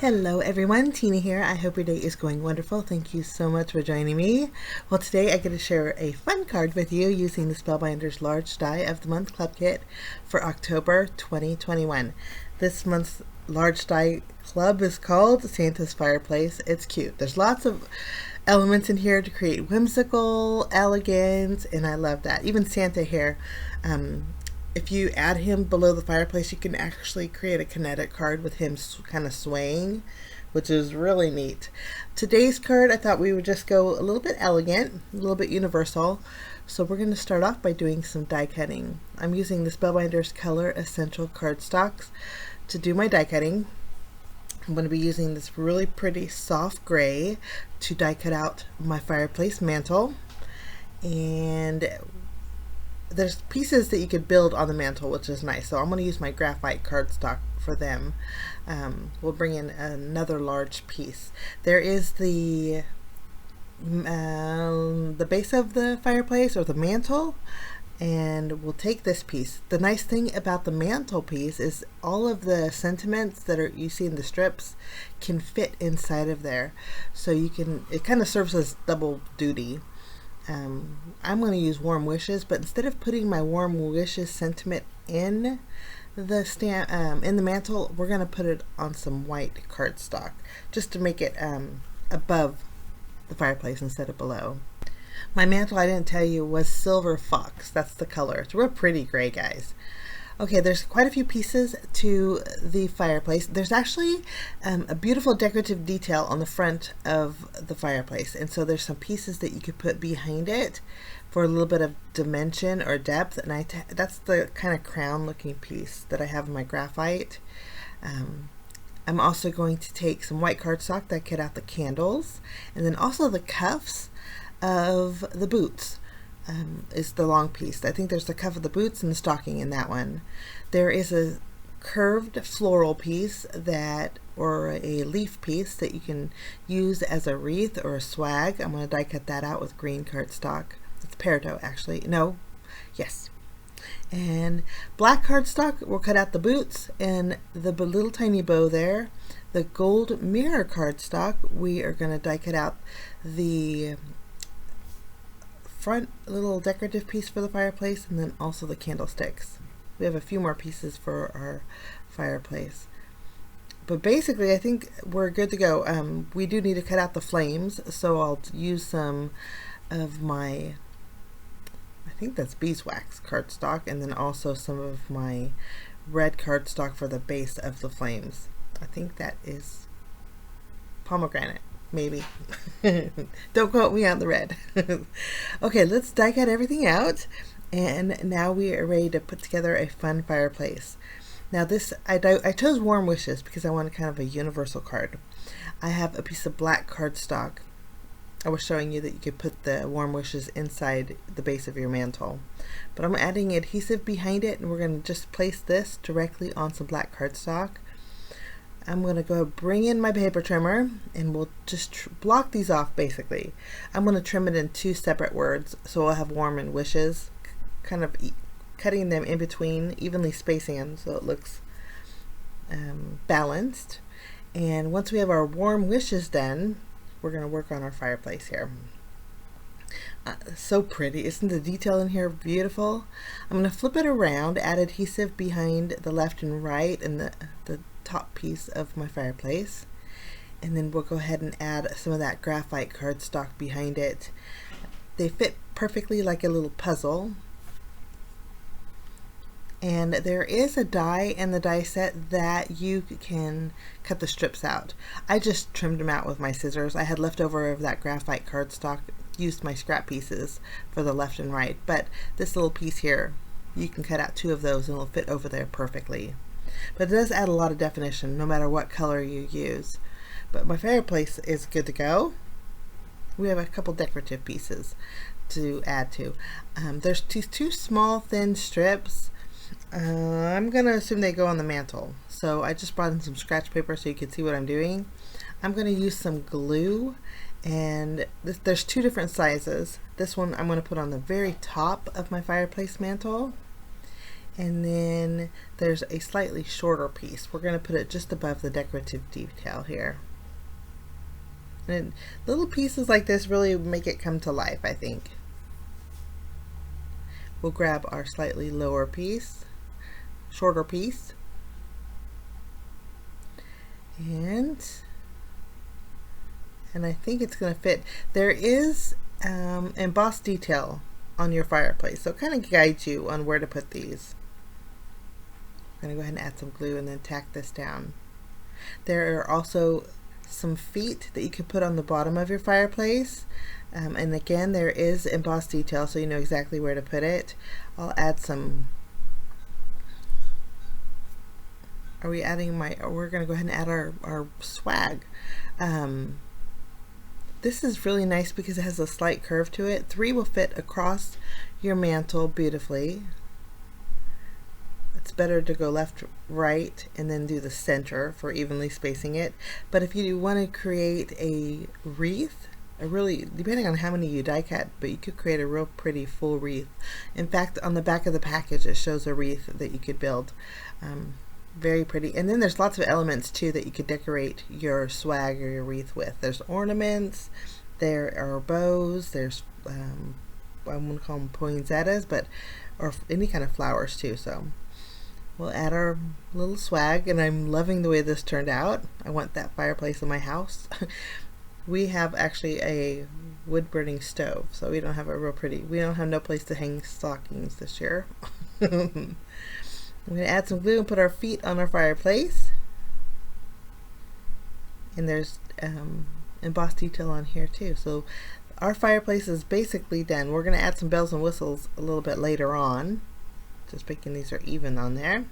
Hello everyone, Tina here. I hope your day is going wonderful. Thank you so much for joining me. Well, today I get to share a fun card with you using the Spellbinders Large Die of the Month Club Kit for October 2021. This month's Large Die Club is called Santa's Fireplace. It's cute. There's lots of elements in here to create whimsical elegance, and I love that. Even Santa here. If you add him below the fireplace, you can actually create a kinetic card with him kind of swaying, which is really neat. Today's card, I thought we would just go a little bit elegant, a little bit universal. So we're going to start off by doing some die cutting. I'm using the Spellbinders Color Essential Cardstocks to do my die cutting. I'm going to be using this really pretty soft gray to die cut out my fireplace mantle. And there's pieces that you could build on the mantle, which is nice. So I'm going to use my graphite cardstock for them. We'll bring in another large piece. There is the base of the fireplace, or the mantle, and we'll take this piece. The nice thing about the mantle piece is all of the sentiments that you see in the strips can fit inside of there. So you can, it kind of serves as double duty. I'm going to use Warm Wishes, but instead of putting my Warm Wishes sentiment in the mantle, we're going to put it on some white cardstock just to make it above the fireplace instead of below. My mantle, I didn't tell you, was Silver Fox. That's the color. It's real pretty gray, guys. Okay, there's quite a few pieces to the fireplace. There's actually a beautiful decorative detail on the front of the fireplace, and so there's some pieces that you could put behind it for a little bit of dimension or depth, and that's the kind of crown looking piece that I have in my graphite. I'm also going to take some white cardstock that cut out the candles, and then also the cuffs of the boots. Is the long piece. I think there's the cuff of the boots and the stocking in that one. There is a curved floral piece or a leaf piece that you can use as a wreath or a swag. I'm going to die cut that out with green cardstock. It's peridot, actually. No, yes. And black cardstock, we'll cut out the boots and the little tiny bow there. The gold mirror cardstock, we are going to die cut out the front little decorative piece for the fireplace, and then also the candlesticks. We have a few more pieces for our fireplace, but basically I think we're good to go. We do need to cut out the flames, so I'll use some of my, I think that's beeswax cardstock, and then also some of my red cardstock for the base of the flames. I think that is pomegranate. Maybe. Don't quote me on the red. Okay, let's die cut everything out, and now we are ready to put together a fun fireplace. Now this, I chose Warm Wishes because I wanted kind of a universal card. I have a piece of black cardstock. I was showing you that you could put the Warm Wishes inside the base of your mantle, but I'm adding adhesive behind it, and we're going to just place this directly on some black cardstock. I'm going to go bring in my paper trimmer, and we'll just block these off basically. I'm going to trim it in two separate words, so I'll have Warm and Wishes, kind of cutting them in between, evenly spacing them so it looks balanced. And once we have our Warm Wishes done, we're going to work on our fireplace here. So pretty. Isn't the detail in here beautiful? I'm going to flip it around, add adhesive behind the left and right and the top piece of my fireplace, and then we'll go ahead and add some of that graphite cardstock behind it. They fit perfectly like a little puzzle, and there is a die in the die set that you can cut the strips out. I just trimmed them out with my scissors. I had leftover of that graphite cardstock, used my scrap pieces for the left and right, but this little piece here, you can cut out two of those and it'll fit over there perfectly. But it does add a lot of definition no matter what color you use. But my fireplace is good to go. We have a couple decorative pieces to add to. There's two small thin strips. I'm going to assume they go on the mantle. So I just brought in some scratch paper so you can see what I'm doing. I'm going to use some glue, and there's two different sizes. This one I'm going to put on the very top of my fireplace mantle. And then there's a slightly shorter piece. We're going to put it just above the decorative detail here. And little pieces like this really make it come to life, I think. We'll grab our slightly lower piece, shorter piece, and I think it's going to fit. There is embossed detail on your fireplace, so it kind of guides you on where to put these. I'm going to go ahead and add some glue and then tack this down. There are also some feet that you can put on the bottom of your fireplace, and again, there is embossed detail, so you know exactly where to put it. I'll add some. Are we adding we're going to go ahead and add our swag. This is really nice because it has a slight curve to it. 3 will fit across your mantle beautifully. It's better to go left, right, and then do the center for evenly spacing it. But if you want to create a wreath, depending on how many you die cut, but you could create a real pretty full wreath. In fact, on the back of the package, it shows a wreath that you could build. Very pretty. And then there's lots of elements too that you could decorate your swag or your wreath with. There's ornaments, there are bows, there's I wouldn't call them poinsettias, or any kind of flowers too. So we'll add our little swag, and I'm loving the way this turned out. I want that fireplace in my house. We have actually a wood burning stove, so we don't have no place to hang stockings this year. I'm going to add some glue and put our feet on our fireplace. And there's embossed detail on here too. So our fireplace is basically done. We're going to add some bells and whistles a little bit later on. Just making these are even on there.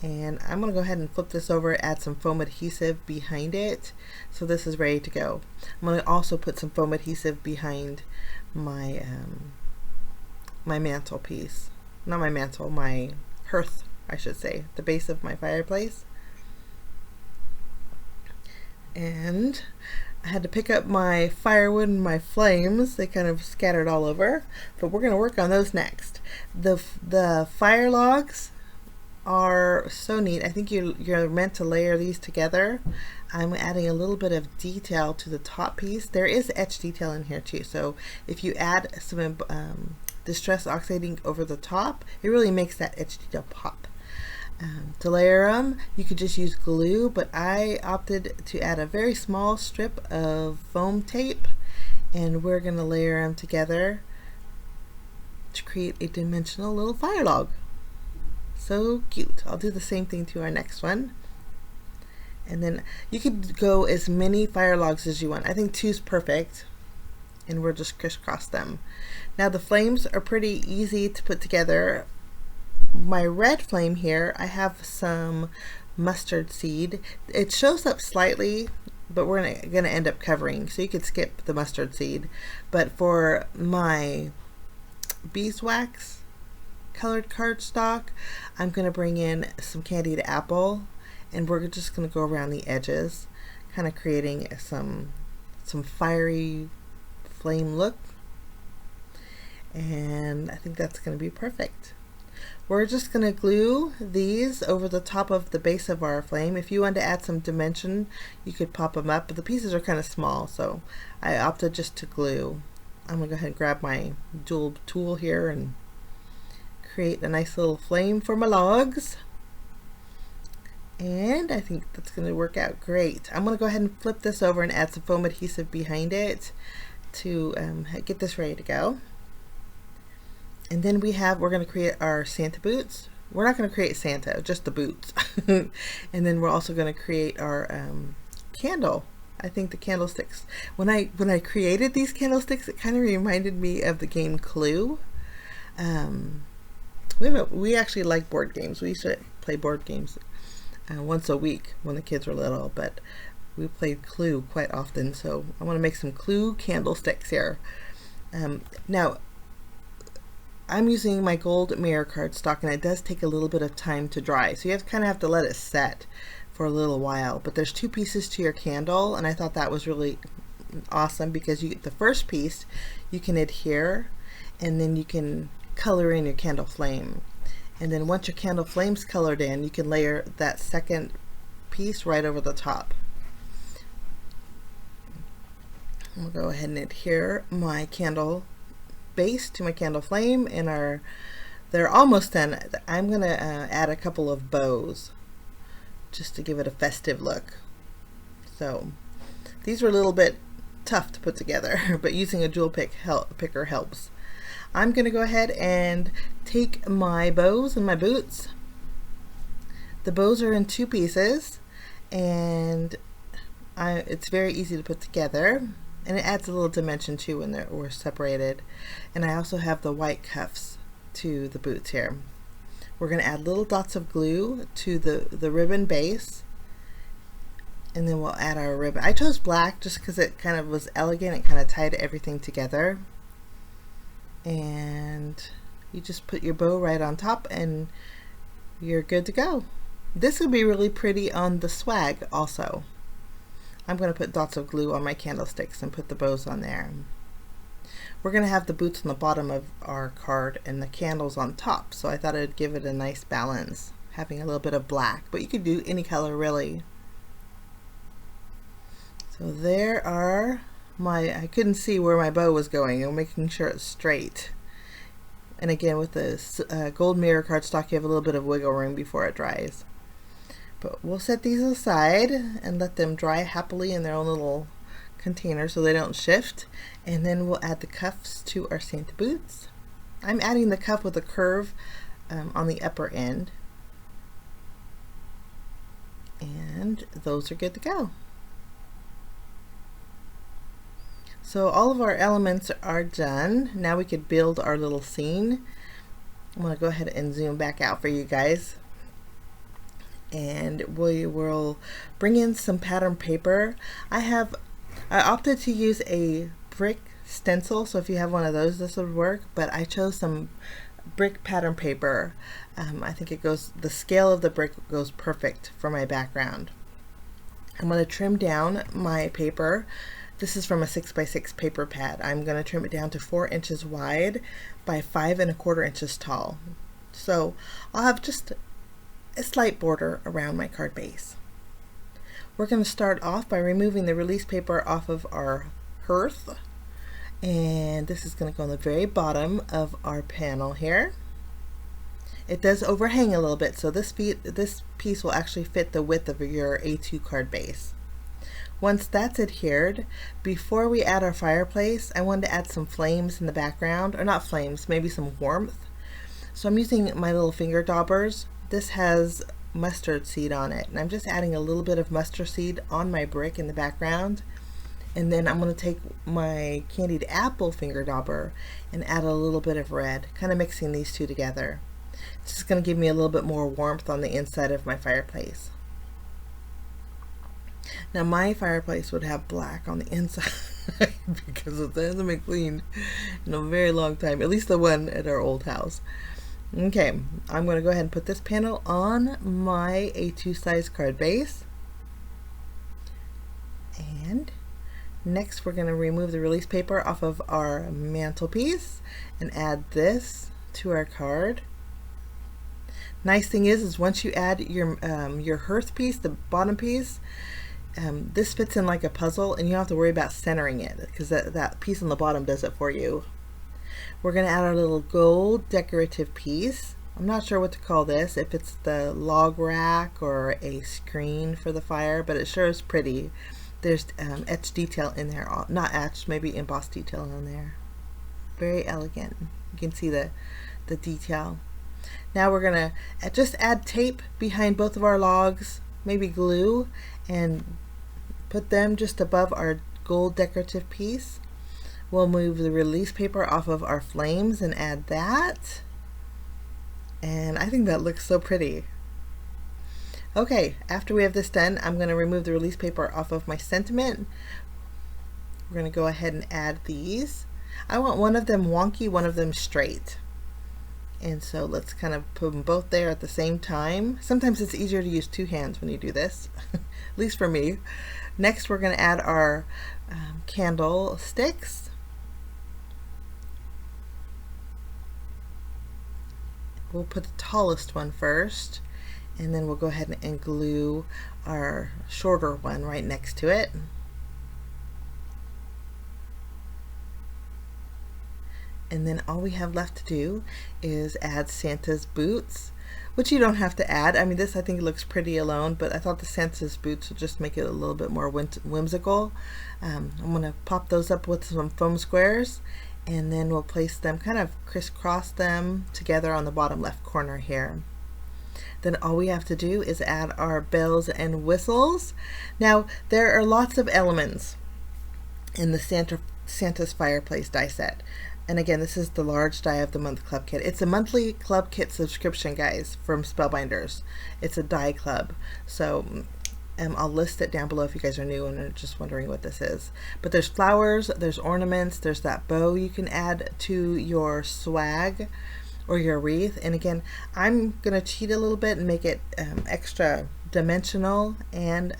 And I'm going to go ahead and flip this over, add some foam adhesive behind it. So this is ready to go. I'm going to also put some foam adhesive behind my my mantle piece. Not my mantle, my hearth, I should say, the base of my fireplace. And I had to pick up my firewood and my flames. They kind of scattered all over, but we're going to work on those next. The fire logs are so neat. I think you're meant to layer these together. I'm adding a little bit of detail to the top piece. There is etched detail in here too, so if you add some distress oxiding over the top, it really makes that etched detail pop. To layer them, you could just use glue, but I opted to add a very small strip of foam tape, and we're going to layer them together to create a dimensional little fire log. So cute. I'll do the same thing to our next one. And then you could go as many fire logs as you want. I think 2 is perfect, and we'll just crisscross them. Now the flames are pretty easy to put together. My red flame here, I have some mustard seed. It shows up slightly, but we're gonna end up covering, so you could skip the mustard seed. But for my beeswax colored cardstock, I'm gonna bring in some candied apple, and we're just gonna go around the edges, kind of creating some fiery flame look. And I think that's going to be perfect. We're just going to glue these over the top of the base of our flame. If you want to add some dimension, you could pop them up, but the pieces are kind of small, so I opted just to glue. I'm going to go ahead and grab my dual tool here and create a nice little flame for my logs. And I think that's going to work out great. I'm going to go ahead and flip this over and add some foam adhesive behind it to get this ready to go. And then we're going to create our Santa boots. We're not going to create Santa, just the boots. And then we're also going to create our candle. I think the candlesticks. When I created these candlesticks, it kind of reminded me of the game Clue. We actually like board games. We used to play board games once a week when the kids were little, but we played Clue quite often. So I want to make some Clue candlesticks here. Now, I'm using my gold mirror cardstock, and it does take a little bit of time to dry, so you kind of have to let it set for a little while. But there's 2 pieces to your candle, and I thought that was really awesome because you get the first piece, you can adhere, and then you can color in your candle flame. And then once your candle flame's colored in, you can layer that second piece right over the top. I'm gonna go ahead and adhere my candle base to my candle flame, and they're almost done. I'm gonna add a couple of bows just to give it a festive look. So these were a little bit tough to put together, but using a jewel picker helps. I'm gonna go ahead and take my bows and my boots. The bows are in 2 pieces, and it's very easy to put together, and it adds a little dimension too when we're separated. And I also have the white cuffs to the boots here. We're going to add little dots of glue to the ribbon base, and then we'll add our ribbon. I chose black just because it kind of was elegant. It kind of tied everything together. And you just put your bow right on top and you're good to go. This would be really pretty on the swag also. I'm going to put dots of glue on my candlesticks and put the bows on there. We're going to have the boots on the bottom of our card and the candles on top, so I thought it'd give it a nice balance, having a little bit of black, but you could do any color really. So there are I couldn't see where my bow was going, and making sure it's straight. And again, with this gold mirror cardstock, you have a little bit of wiggle room before it dries. But we'll set these aside and let them dry happily in their own little container so they don't shift. And then we'll add the cuffs to our Santa boots. I'm adding the cuff with a curve on the upper end. And those are good to go. So all of our elements are done. Now we could build our little scene. I'm going to go ahead and zoom back out for you guys. And we will bring in some pattern paper. I opted to use a brick stencil, so if you have one of those, this would work, but I chose some brick pattern paper. I think the scale of the brick goes perfect for my background. I'm going to trim down my paper. This is from a 6x6 paper pad. I'm going to trim it down to 4 inches wide by 5 1/4 inches tall. So I'll have just a slight border around my card base. We're going to start off by removing the release paper off of our hearth, and this is going to go on the very bottom of our panel here. It does overhang a little bit, so this piece will actually fit the width of your A2 card base. Once that's adhered, before we add our fireplace, I wanted to add some flames in the background, or not flames, maybe some warmth. So I'm using my little finger daubers. This has mustard seed on it, and I'm just adding a little bit of mustard seed on my brick in the background. And then I'm going to take my candied apple finger dauber and add a little bit of red, kind of mixing these two together. It's just going to give me a little bit more warmth on the inside of my fireplace. Now my fireplace would have black on the inside because it hasn't been cleaned in a very long time, at least the one at our old house. Okay, I'm going to go ahead and put this panel on my A2 size card base. And next we're going to remove the release paper off of our mantelpiece and add this to our card. Nice thing is once you add your hearth piece, the bottom piece, this fits in like a puzzle, and you don't have to worry about centering it because that piece on the bottom does it for you. We're going to add our little gold decorative piece. I'm not sure what to call this, if it's the log rack or a screen for the fire, but it sure is pretty. There's etched detail in there, not etched, maybe embossed detail on there. Very elegant. You can see the detail. Now we're going to just add tape behind both of our logs, maybe glue, and put them just above our gold decorative piece. We'll move the release paper off of our flames and add that. And I think that looks so pretty. Okay, after we have this done, I'm going to remove the release paper off of my sentiment. We're going to go ahead and add these. I want one of them wonky, one of them straight. And so let's kind of put them both there at the same time. Sometimes it's easier to use 2 hands when you do this, at least for me. Next, we're going to add our candle sticks. we'll put the tallest one first, and then we'll go ahead and glue our shorter one right next to it. And then all we have left to do is add Santa's boots, which you don't have to add. I mean, this I think looks pretty alone, but I thought the Santa's boots would just make it a little bit more whimsical. I'm going to pop those up with some foam squares, and then we'll place them, kind of crisscross them together on the bottom left corner here. Then all we have to do is add our bells and whistles. Now, there are lots of elements in the Santa's Fireplace die set. And again, this is the large die of the month club kit. It's a monthly club kit subscription, guys, from Spellbinders. It's a die club. So I'll list it down below if you guys are new and are just wondering what this is. But there's flowers, there's ornaments, there's that bow you can add to your swag or your wreath. And again, I'm going to cheat a little bit and make it extra dimensional and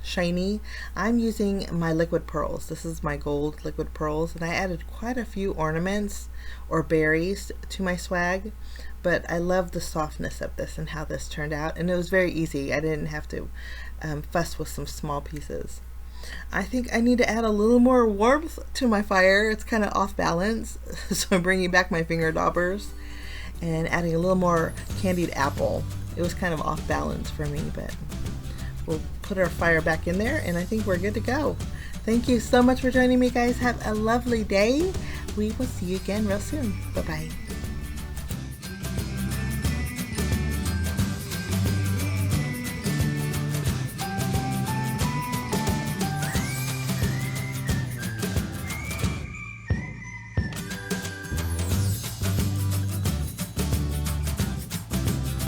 shiny. I'm using my liquid pearls. This is my gold liquid pearls, and I added quite a few ornaments or berries to my swag, but I love the softness of this and how this turned out, and it was very easy. I didn't have to fuss with some small pieces. I think I need to add a little more warmth to my fire. It's kind of off balance, so I'm bringing back my finger daubers and adding a little more candied apple. It was kind of off balance for me, but we'll put our fire back in there, and I think we're good to go. Thank you so much for joining me, guys. Have a lovely day. We will see you again real soon. Bye-bye.